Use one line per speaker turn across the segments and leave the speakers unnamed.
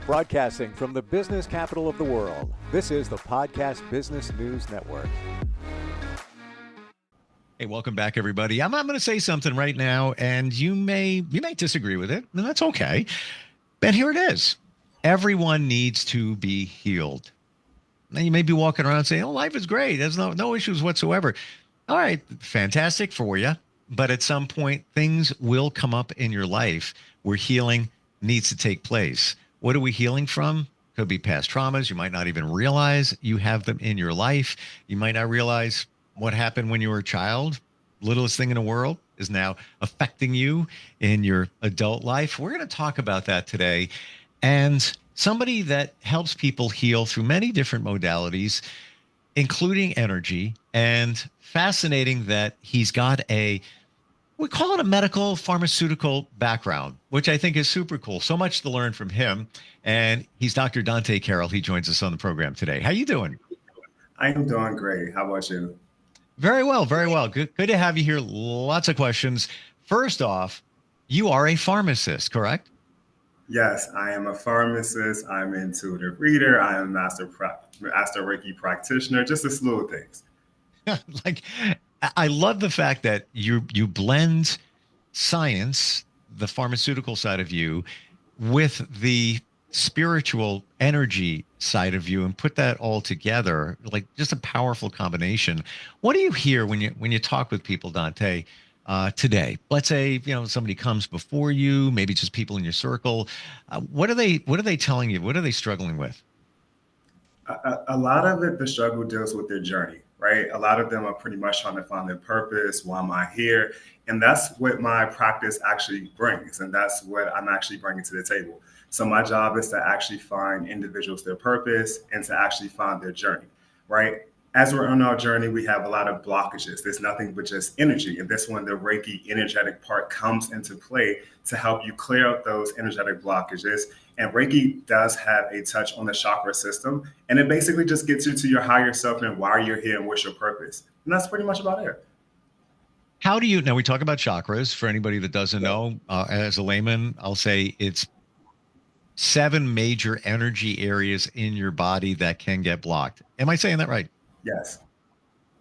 Broadcasting from the business capital of the world, this is the Podcast Business News Network.
Hey, welcome back, everybody. I'm going to say something right now, and you may disagree with it, and that's okay. But here it is. Everyone needs to be healed. Now, you may be walking around saying, "Oh, life is great. There's no issues whatsoever." All right, fantastic for you. But at some point, things will come up in your life where healing needs to take place. What are we healing from? Could be past traumas. You might not even realize you have them in your life. You might not realize what happened when you were a child. Littlest thing in the world is now affecting you in your adult life. We're going to talk about that today. And somebody that helps people heal through many different modalities, including energy. And fascinating that he's got we call it a medical pharmaceutical background, which I think is super cool. So much to learn from him. And he's Dr. Dante Carroll. He joins us on the program today. How you doing?
I am doing great. How about you?
Very well, very well. Good to have you here. Lots of questions. First off, you are a pharmacist, correct?
Yes, I am a pharmacist. I'm an intuitive reader. I am a master Reiki practitioner, just a slew of things.
Like, I love the fact that you blend science, the pharmaceutical side of you, with the spiritual energy side of you and put that all together, like just a powerful combination. What do you hear when you talk with people, Dante, today? Let's say, somebody comes before you, maybe just people in your circle. What are they telling you? What are they struggling with?
A lot of it, the struggle deals with their journey, right? A lot of them are pretty much trying to find their purpose. Why am I here? And that's what my practice actually brings. And that's what I'm actually bringing to the table. So my job is to actually find individuals their purpose and to actually find their journey, right? As we're on our journey, we have a lot of blockages. There's nothing but just energy. And this one, the Reiki energetic part comes into play to help you clear out those energetic blockages. And Reiki does have a touch on the chakra system. And it basically just gets you to your higher self and why you're here and what's your purpose. And that's pretty much about it.
How do you now? We talk about chakras. For anybody that doesn't know, as a layman, I'll say it's 7 major energy areas in your body that can get blocked. Am I saying that right?
Yes,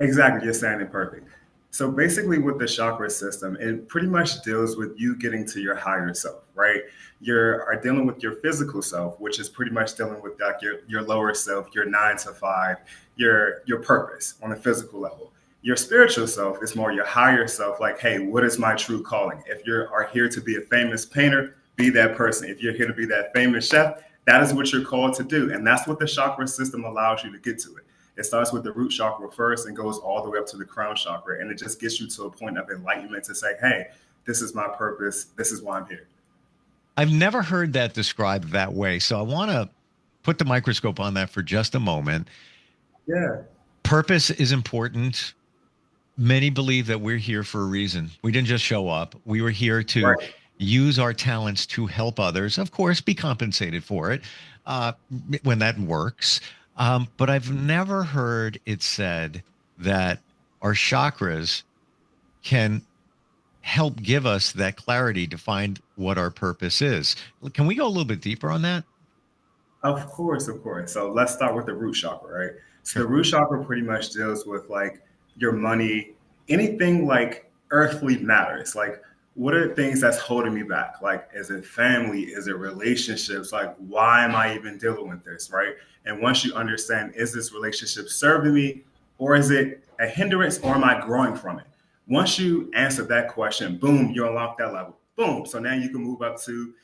exactly. You're saying it perfect. So basically with the chakra system, it pretty much deals with you getting to your higher self, right? You are dealing with your physical self, which is pretty much dealing with like your lower self, your 9 to 5, your purpose on a physical level. Your spiritual self is more your higher self, like, hey, what is my true calling? If you are here to be a famous painter, be that person. If you're here to be that famous chef, that is what you're called to do. And that's what the chakra system allows you to get to it. It starts with the root chakra first and goes all the way up to the crown chakra. And it just gets you to a point of enlightenment to say, hey, this is my purpose. This is why I'm here.
I've never heard that described that way. So I want to put the microscope on that for just a moment.
Yeah.
Purpose is important. Many believe that we're here for a reason. We didn't just show up. We were here to use our talents to help others. Of course, be compensated for it when that works. But I've never heard it said that our chakras can help give us that clarity to find what our purpose is. Can we go a little bit deeper on that?
Of course, of course. So let's start with the root chakra, right? So the root chakra pretty much deals with like your money, anything like earthly matters. Like, what are things that's holding me back? Like, is it family? Is it relationships? Like, why am I even dealing with this, right? And once you understand, is this relationship serving me or is it a hindrance or am I growing from it? Once you answer that question, boom, you unlock that level. Boom. So now you can move up to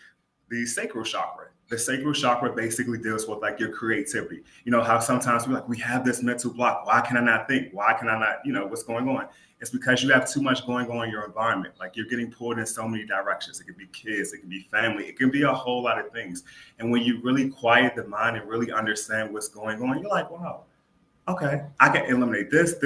the sacral chakra. The sacral chakra basically deals with like your creativity. You know how sometimes we have this mental block. Why can I not think? Why can I not, what's going on? It's because you have too much going on in your environment. Like you're getting pulled in so many directions. It could be kids, it can be family, it can be a whole lot of things. And when you really quiet the mind and really understand what's going on, you're like, wow, okay, I can eliminate this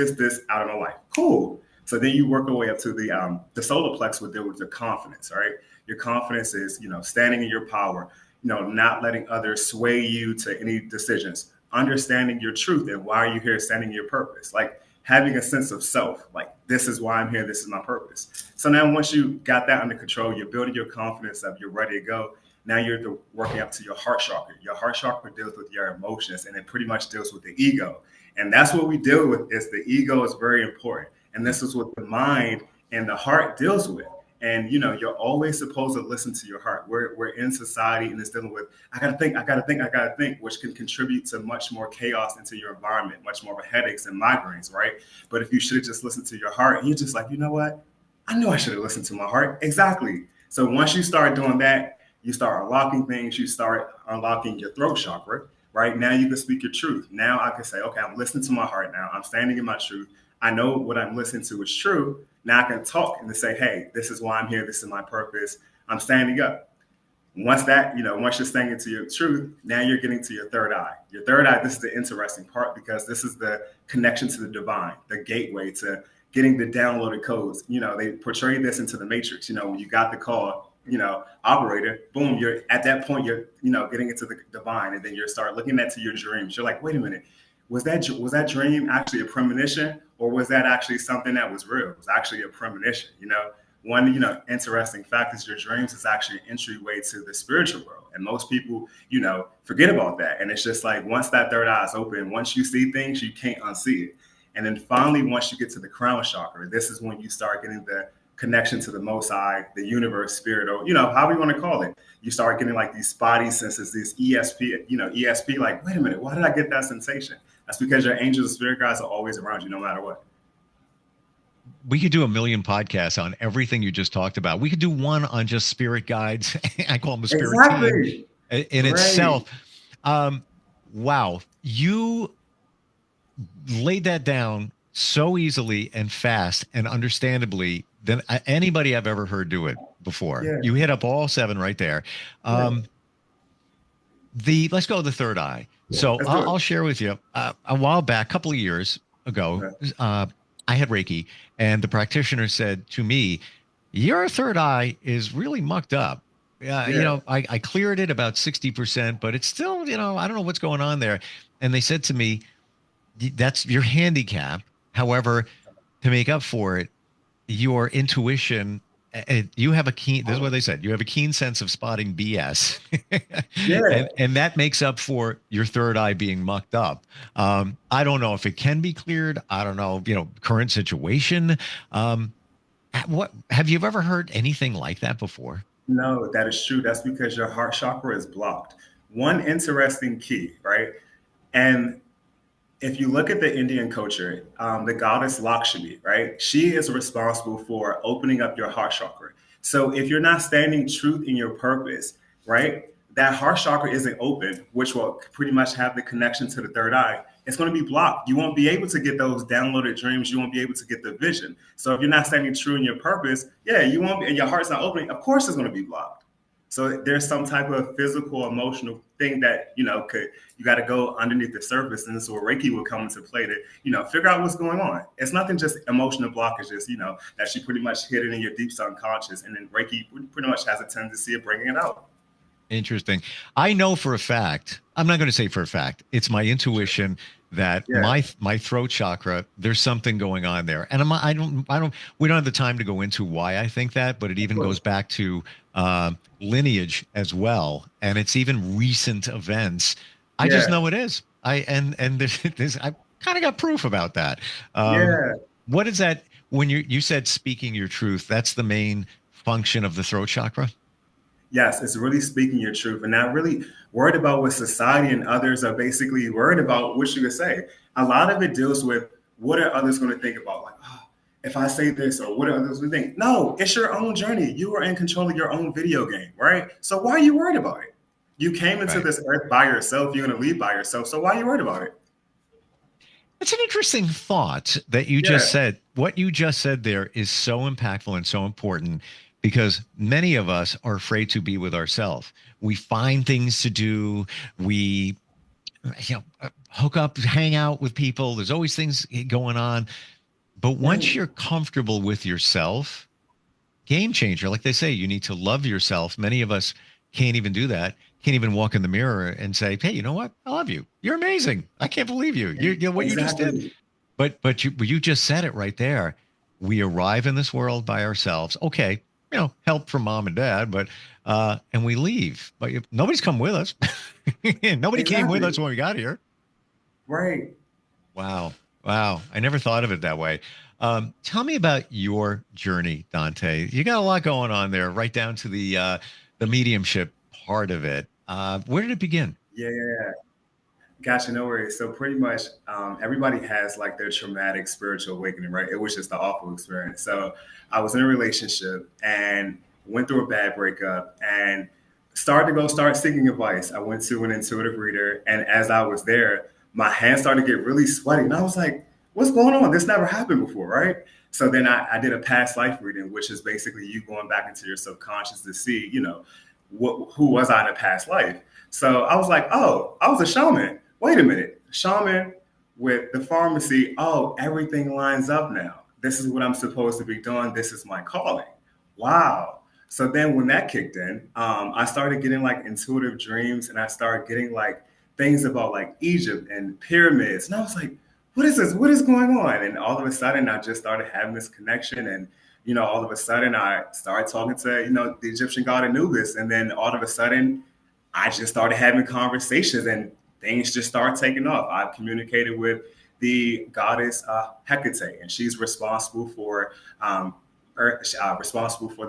out of my life. Cool. So then you work your way up to the solar plex would deal with your confidence, right? Your confidence is, standing in your power, not letting others sway you to any decisions, understanding your truth and why are you here, standing in your purpose, like having a sense of self, like this is why I'm here, this is my purpose. So now once you got that under control, you're building your confidence up, you're ready to go. Now you're working up to your heart chakra. Your heart chakra deals with your emotions, and it pretty much deals with the ego. And that's what we deal with. Is the ego is very important, and this is what the mind and the heart deals with. And you're always supposed to listen to your heart. We're in society, and it's dealing with I gotta think, I gotta think, I gotta think, which can contribute to much more chaos into your environment, much more headaches and migraines, right? But if you should have just listened to your heart, you're just like, you know what? I knew I should have listened to my heart. Exactly. So once you start doing that, you start unlocking things, you start unlocking your throat chakra, right? Now you can speak your truth. Now I can say, okay, I'm listening to my heart now. I'm standing in my truth. I know what I'm listening to is true. Now I can talk and say, hey, this is why I'm here. This is my purpose. I'm standing up. Once you're standing into your truth, now you're getting to your third eye. Your third eye, this is the interesting part because this is the connection to the divine, the gateway to getting the downloaded codes. They portray this into the matrix. When you got the call, operator, boom, you're at that point, you're, getting into the divine, and then you start looking into your dreams. You're like, wait a minute, was that dream actually a premonition, or was that actually something that was real? It was actually a premonition. One, interesting fact is your dreams is actually an entryway to the spiritual world. And most people, forget about that. And it's just like, once that third eye is open, once you see things, you can't unsee it. And then finally, once you get to the crown chakra, this is when you start getting the connection to the Most High, the universe, spirit, or, however you want to call it. You start getting like these spotty senses, these ESP, like, wait a minute, why did I get that sensation? That's because your angels and spirit guides are always around you, no matter what.
We could do a million podcasts on everything you just talked about. We could do one on just spirit guides. I call them a spirit team in itself. Wow. You laid that down so easily and fast and understandably than anybody I've ever heard do it before. Yeah. You hit up all 7 right there. Let's go to the third eye. So I'll share with you a while back, a couple of years ago, I had Reiki, and the practitioner said to me, your third eye is really mucked up. I cleared it about 60%, but it's still, I don't know what's going on there. And they said to me, that's your handicap. However, to make up for it, your intuition, you have a keen, this is what they said, you have a keen sense of spotting BS. and that makes up for your third eye being mucked up. I don't know if it can be cleared. I don't know, current situation. What have you ever heard anything like that before?
No, that is true. That's because your heart chakra is blocked. One interesting key, right? And if you look at the Indian culture, the goddess Lakshmi, right? She is responsible for opening up your heart chakra. So if you're not standing truth in your purpose, right? That heart chakra isn't open, which will pretty much have the connection to the third eye. It's going to be blocked. You won't be able to get those downloaded dreams. You won't be able to get the vision. So if you're not standing true in your purpose, you won't be, and your heart's not opening, of course it's going to be blocked. So there's some type of physical, emotional thing that, you got to go underneath the surface. And this is where Reiki will come into play to, figure out what's going on. It's nothing just emotional blockages, that she pretty much hidden in your deep subconscious. And then Reiki pretty much has a tendency of bringing it out.
Interesting. I know for a fact, I'm not going to say for a fact, it's my intuition that my throat chakra, there's something going on there. And we don't have the time to go into why I think that, but it even goes back to lineage as well. And it's even recent events. I just know it is. I kind of got proof about that. What is that when you said speaking your truth, that's the main function of the throat chakra?
Yes, it's really speaking your truth and not really worried about what society and others are basically worried about what you could say. A lot of it deals with what are others going to think about? Like, if I say this, or what are others going to think? No, it's your own journey. You are in control of your own video game, right? So why are you worried about it? You came into this earth by yourself. You're going to leave by yourself. So why are you worried about it?
It's an interesting thought that you just said. What you just said there is so impactful and so important. Because many of us are afraid to be with ourselves. We find things to do. We, hook up, hang out with people. There's always things going on. But once you're comfortable with yourself, game changer. Like they say, you need to love yourself. Many of us can't even do that. Can't even walk in the mirror and say, hey, you know what? I love you. You're amazing. I can't believe you. What you just did. But you just said it right there. We arrive in this world by ourselves. Okay. help from mom and dad, but and we leave. But nobody's come with us. Nobody came with
Exactly.
us when we got here.
Right.
Wow. Wow. I never thought of it that way. Tell me about your journey, Dante. You got a lot going on there, right down to the mediumship part of it. Where did it begin?
Yeah, yeah, yeah. Gotcha, no worries. So pretty much everybody has like their traumatic spiritual awakening, right? It was just an awful experience. So I was in a relationship and went through a bad breakup and started to go start seeking advice. I went to an intuitive reader, and as I was there, my hands started to get really sweaty. And I was like, what's going on? This never happened before, right? So then I did a past life reading, which is basically you going back into your subconscious to see, who was I in a past life? So I was like, oh, I was a shaman. Wait a minute, shaman with the pharmacy. Oh, everything lines up now. This is what I'm supposed to be doing. This is my calling. Wow. So then when that kicked in, I started getting like intuitive dreams, and I started getting like things about like Egypt and pyramids. And I was like, what is this? What is going on? And all of a sudden, I just started having this connection. And, all of a sudden, I started talking to, the Egyptian god Anubis. And then all of a sudden, I just started having conversations, and things just started taking off. I've communicated with the goddess Hecate, and she's responsible for the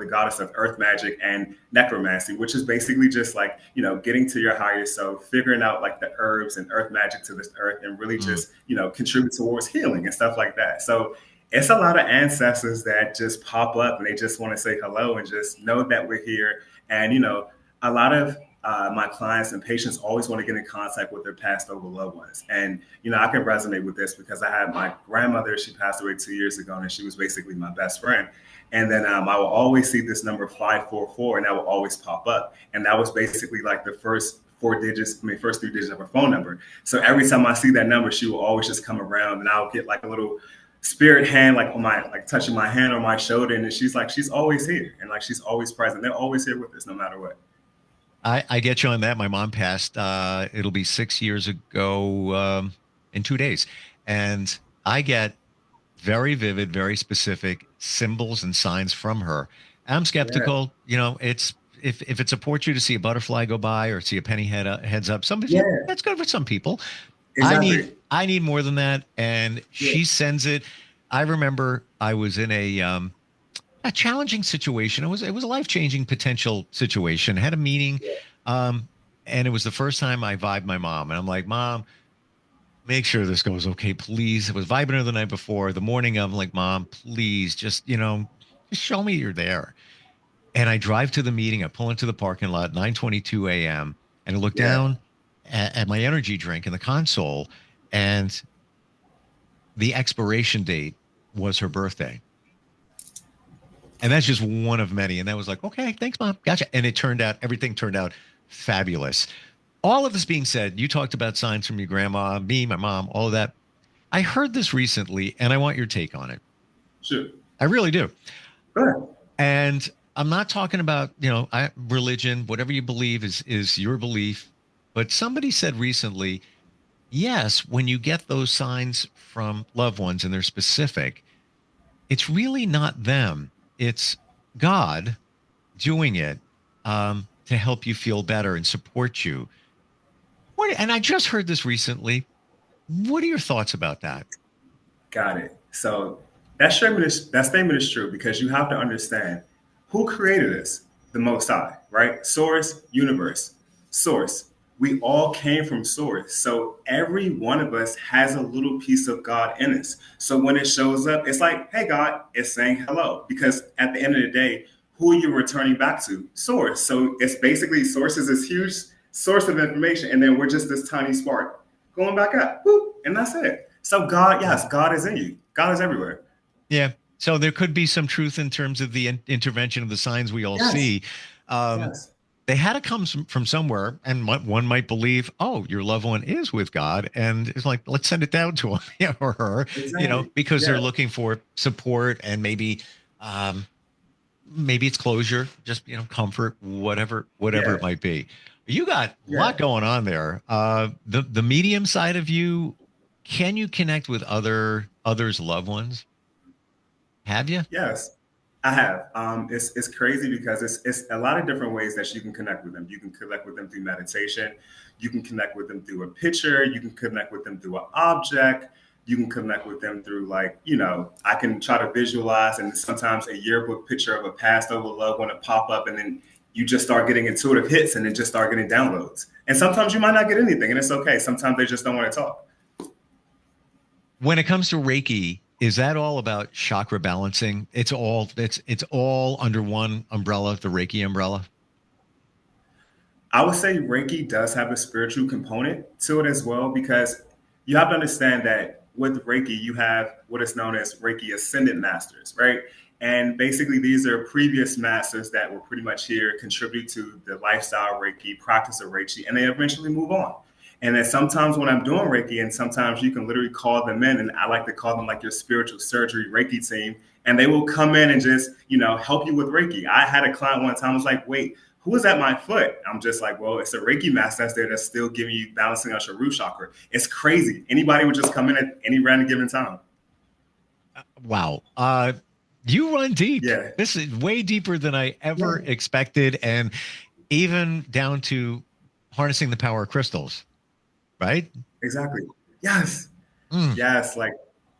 goddess of earth magic and necromancy, which is basically just like, getting to your higher self, figuring out like the herbs and earth magic to this earth, and really
Mm.
just, contribute towards healing and stuff like that. So it's a lot of ancestors that just pop up, and they just want to say hello and just know that we're here. And, a lot of my clients and patients always want to get in contact with their passed over loved ones. And, I can resonate with this because I had my grandmother, she passed away 2 years ago, and she was basically my best friend. And then I will always see this number 544, and that will always pop up. And that was basically like the first 3 digits of her phone number. So every time I see that number, she will always just come around, and I'll get like a little spirit hand, like on my, like touching my hand or my shoulder. And she's like, she's always here. And like, she's always present. They're always here with us, no matter what.
I get you on that. My mom passed. It'll be 6 years ago in 2 days, and I get very vivid, very specific symbols and signs from her. I'm
Yeah.
skeptical. It's if it's a portrait to see a butterfly go by or see a penny heads up.
Yeah.
That's good for some people. I need
Exactly.
I need more than that, and
Yeah.
she sends it. I remember I was in a challenging situation. It was a life-changing potential situation. I had a meeting,
Yeah.
um, and it was the first time I vibed my mom. And I'm like, Mom, make sure this goes okay, please. I was vibing her the night before. The morning I'm like, Mom, please, just show me you're there. And I drive to the meeting. I pull into the parking lot, 9:22 a.m. And I look
Yeah.
down at my energy drink in the console, and the expiration date was her birthday. And that's just one of many. And that was like, okay, thanks, Mom. Gotcha. And everything turned out fabulous. All of this being said, you talked about signs from your grandma, me, my mom, all of that. I heard this recently, and I want your take on it.
Sure.
I really do.
Good.
And I'm not talking about, religion, whatever you believe is your belief. But somebody said recently, yes, when you get those signs from loved ones and they're specific, it's really not them. It's God doing it to help you feel better and support you. And I just heard this recently. What are your thoughts about that?
Got it. So that statement is true because you have to understand who created us, the Most High, right? Source, universe, source. We all came from source. So every one of us has a little piece of God in us. So when it shows up, it's like, hey, God, it's saying hello. Because at the end of the day, who are you returning back to? Source. So it's basically source is this huge source of information. And then we're just this tiny spark going back up. Whoop, and that's it. So God, yes, God is in you. God is everywhere.
Yeah. So there could be some truth in terms of the intervention of the signs we all
Yes.
see. Um,
Yes.
they had to come from somewhere, and one might believe, oh, your loved one is with God, and it's like, let's send it down to him, yeah, or her,
Exactly.
because they're
Yeah.
looking for support and um, maybe it's closure, just comfort, whatever
Yeah.
it might be. You got a lot
Yeah.
going on there. The medium side of you, can you connect with others' loved ones? Have you?
Yes. I have. It's crazy because it's a lot of different ways that you can connect with them. You can connect with them through meditation. You can connect with them through a picture. You can connect with them through an object. You can connect with them through I can try to visualize, and sometimes a yearbook picture of a past over loved one to pop up, and then you just start getting intuitive hits, and then just start getting downloads. And sometimes you might not get anything, and it's okay. Sometimes they just don't want to talk.
When it comes to Reiki, is that all about chakra balancing? It's all under one umbrella, the Reiki umbrella.
I would say Reiki does have a spiritual component to it as well, because you have to understand that with Reiki, you have what is known as Reiki Ascendant Masters, right? And basically, these are previous masters that were pretty much here, contribute to the lifestyle Reiki, practice of Reiki, and they eventually move on. And then sometimes when I'm doing Reiki, and sometimes you can literally call them in, and I like to call them like your spiritual surgery Reiki team, and they will come in and just, help you with Reiki. I had a client one time was like, wait, who is at my foot? I'm just like, well, it's a Reiki master that's there that's still giving you, balancing out your root chakra. It's crazy. Anybody would just come in at any random given time.
Wow. You run deep.
Yeah,
This is way deeper than I ever
yeah,
expected. And even down to harnessing the power of crystals, right?
exactly. Yes.
Mm.
Yes, like,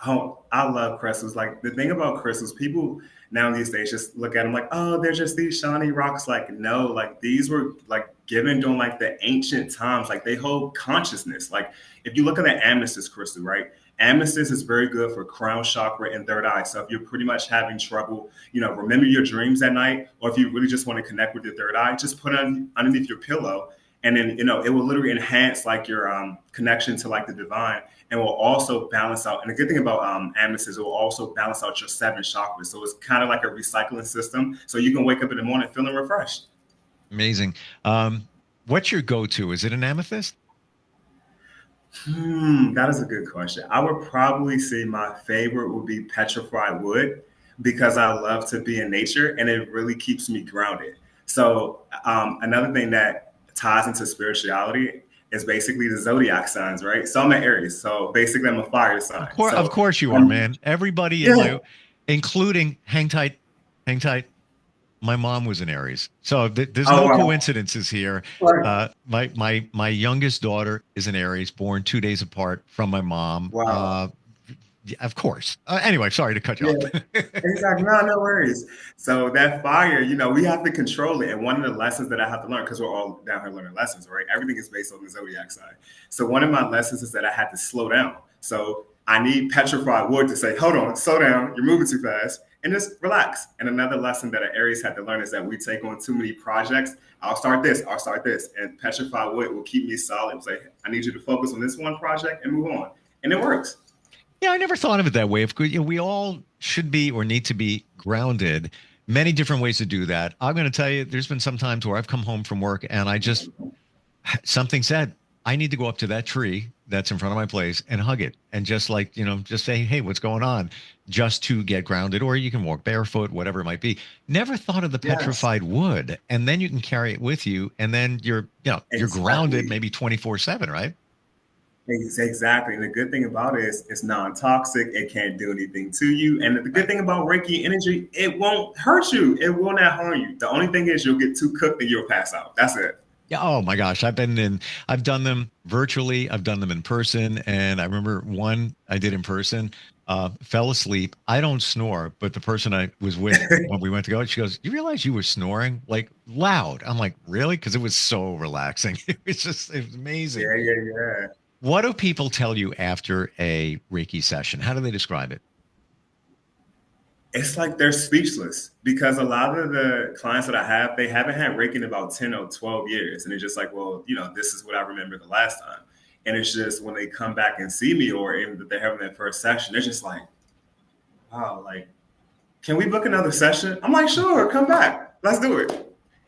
oh, I love crystals. Like, the thing about crystals, people now these days just look at them like, oh, they're just these shiny rocks. Like, no, like these were like given during like the ancient times. Like, they hold consciousness. Like, if you look at the amethyst crystal, right? Amethyst is very good for crown chakra and third eye. So if you're pretty much having trouble, remember your dreams at night, or if you really just want to connect with your third eye, just put it underneath your pillow, and then it will literally enhance like your connection to like the divine, and will also balance out. And the good thing about amethyst, it will also balance out your seven chakras. So it's kind of like a recycling system. So you can wake up in the morning feeling refreshed.
Amazing. What's your go-to? Is it an amethyst?
That is a good question. I would probably say my favorite would be petrified wood, because I love to be in nature and it really keeps me grounded. So another thing that ties into spirituality is basically the zodiac signs, right? So I'm an Aries. So basically I'm a fire
Of
sign.
course, of
So
course you are,
um,
man. Everybody in
yeah,
my, including hang tight. My mom was an Aries, so there's
oh
no
wow.
coincidences here.
Right.
My youngest daughter is an Aries, born 2 days apart from my mom.
Wow.
Yeah, of course. Anyway, sorry to cut you
Yeah.
off.
Exactly. No, no worries. So that fire, we have to control it. And one of the lessons that I have to learn, because we're all down here learning lessons, right? Everything is based on the zodiac sign. So one of my lessons is that I had to slow down. So I need petrified wood to say, hold on, slow down, you're moving too fast, and just relax. And another lesson that an Aries had to learn is that we take on too many projects. I'll start this. And petrified wood will keep me solid. Say, I need you to focus on this one project and move on. And it works.
Yeah, I never thought of it that way. Of course, we all should be or need to be grounded. Many different ways to do that. I'm going to tell you, there's been some times where I've come home from work and something said, I need to go up to that tree that's in front of my place and hug it and just like, just say, hey, what's going on? Just to get grounded. Or you can walk barefoot, whatever it might be. Never thought of the
Yes,
petrified wood. And then you can carry it with you. And then you're grounded
exactly.
maybe 24/7, right?
Exactly. And the good thing about it is it's non-toxic. It can't do anything to you. And the good
Right.
thing about Reiki energy, it won't hurt you. It will not harm you. The only thing is you'll get too cooked and you'll pass out. That's it.
Yeah. Oh my gosh. I've done them virtually. I've done them in person. And I remember one I did in person, fell asleep. I don't snore, but the person I was with when we went to go, she goes, you realize you were snoring like loud? I'm like, really? Because it was so relaxing. It was amazing.
Yeah, yeah, yeah.
What do people tell you after a Reiki session? How do they describe it?
It's like they're speechless, because a lot of the clients that I have, they haven't had Reiki in about 10 or 12 years. And it's just like, well, this is what I remember the last time. And it's just when they come back and see me, or even that they're having their first session, they're just like, wow, like, can we book another session? I'm like, sure, come back. Let's do it.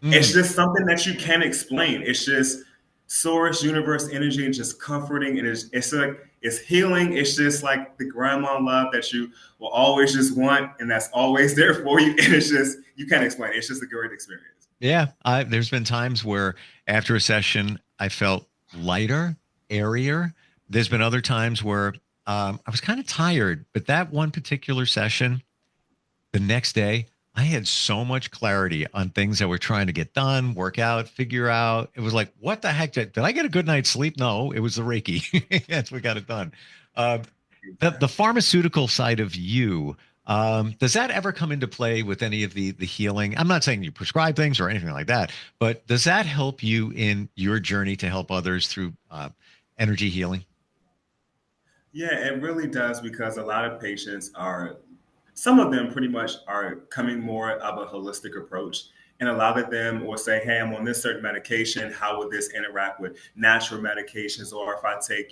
It's
Mm.
just something that you can't explain. It's just source, universe energy, and just comforting. And it's like, it's healing. It's just like the grandma love that you will always just want, and that's always there for you. And it's just, you can't explain it. It's just a great experience.
Yeah. There's been times where after a session, I felt lighter, airier. There's been other times where I was kind of tired, but that one particular session, the next day, I had so much clarity on things that we're trying to get done, work out, figure out. It was like, what the heck? Did I get a good night's sleep? No, it was the Reiki. That's what got it done. Uh, the pharmaceutical side of you, does that ever come into play with any of the healing? I'm not saying you prescribe things or anything like that, but does that help you in your journey to help others through energy healing?
Yeah, it really does because a lot of patients are, some of them pretty much are coming more of a holistic approach. And a lot of them will say, hey, I'm on this certain medication. How would this interact with natural medications? Or if I take,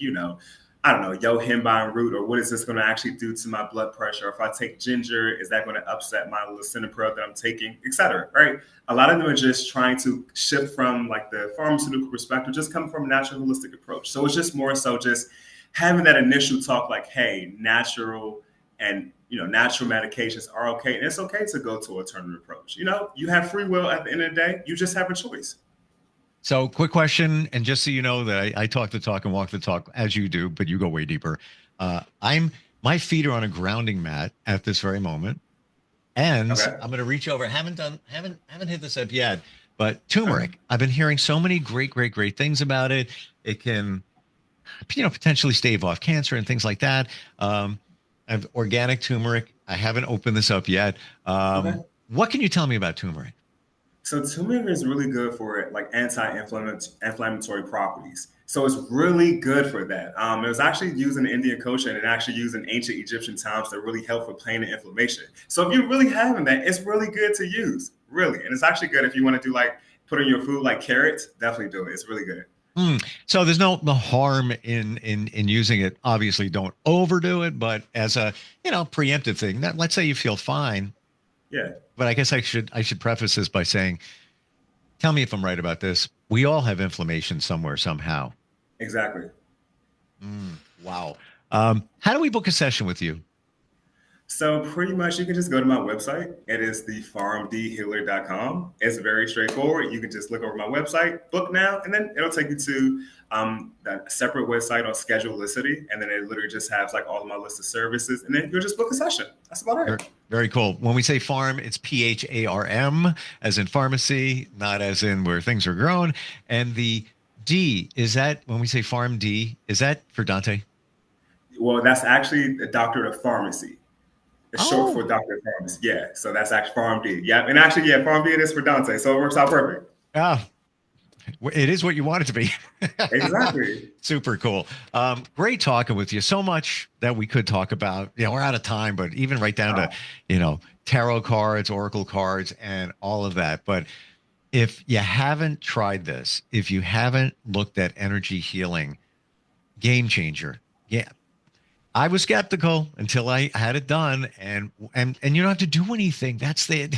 I don't know, yohimbine root, or what is this going to actually do to my blood pressure? Or if I take ginger, is that going to upset my lisinopril that I'm taking, et cetera, right? A lot of them are just trying to shift from like the pharmaceutical perspective, just come from a natural holistic approach. So it's just more so just having that initial talk like, hey, natural and natural medications are okay. And it's okay to go to alternative approach. You have free will at the end of the day. You just have a choice.
So, quick question, and just so you know that I talk the talk and walk the talk as you do, but you go way deeper. I'm my feet are on a grounding mat at this very moment, and
Okay.
I'm going to reach over. Haven't hit this up yet, but
Okay.
turmeric. I've been hearing so many great things about it. It can, potentially stave off cancer and things like that. I have organic turmeric. I haven't opened this up yet.
Okay.
What can you tell me about turmeric?
So turmeric is really good for like anti-inflammatory properties. So it's really good for that. It was actually used in the Indian culture and it actually used in ancient Egyptian times to really help with pain and inflammation. So if you're really having that, it's really good to use, really. And it's actually good if you want to do like put in your food like carrots, definitely do it. It's really good.
So there's no harm in using it. Obviously, don't overdo it, but as a preemptive thing. That let's say you feel fine,
Yeah,
but I guess I should preface this by saying, tell me if I'm right about this. We all have inflammation somewhere somehow.
exactly.
Wow. How do we book a session with you?
So pretty much you can just go to my website. It is the farmdhealer.com. It's very straightforward. You can just look over my website, book now, and then it'll take you to that separate website on Schedulicity. And then it literally just has like all of my list of services. And then you'll just book a session. That's about
Very,
it.
very cool. When we say farm, it's PHARM, as in pharmacy, not as in where things are grown. And the D, is that when we say farm D, is that for Dante?
Well, that's actually the doctor of pharmacy. It's short
Oh,
for doctor of pharmacy. Yeah. So that's actually PharmD. Yeah. And actually, yeah, PharmD it is for Dante. So it works out perfect.
yeah. It is what you want it to be.
Exactly.
Super cool. Great talking with you. So much that we could talk about. We're out of time, but even right down to,
Oh,
tarot cards, oracle cards, and all of that. But if you haven't tried this, if you haven't looked at energy healing, game changer. Yeah, I was skeptical until I had it done, and you don't have to do anything. That's the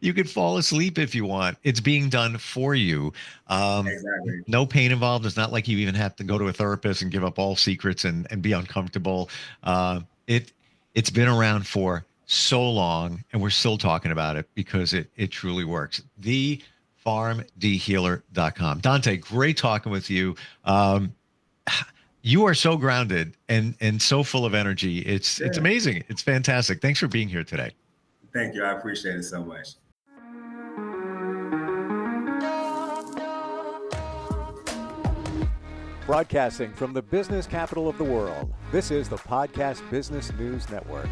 you could fall asleep if you want. It's being done for you.
exactly.
No pain involved. It's not like you even have to go to a therapist and give up all secrets and be uncomfortable. It's been around for so long, and we're still talking about it because it truly works. The farmdhealer.com. Dante, great talking with you. You are so grounded and so full of energy. It's
Yeah.
amazing. It's fantastic. Thanks for being here today.
Thank you. I appreciate it so much.
Broadcasting from the business capital of the world, this is the Podcast Business News Network.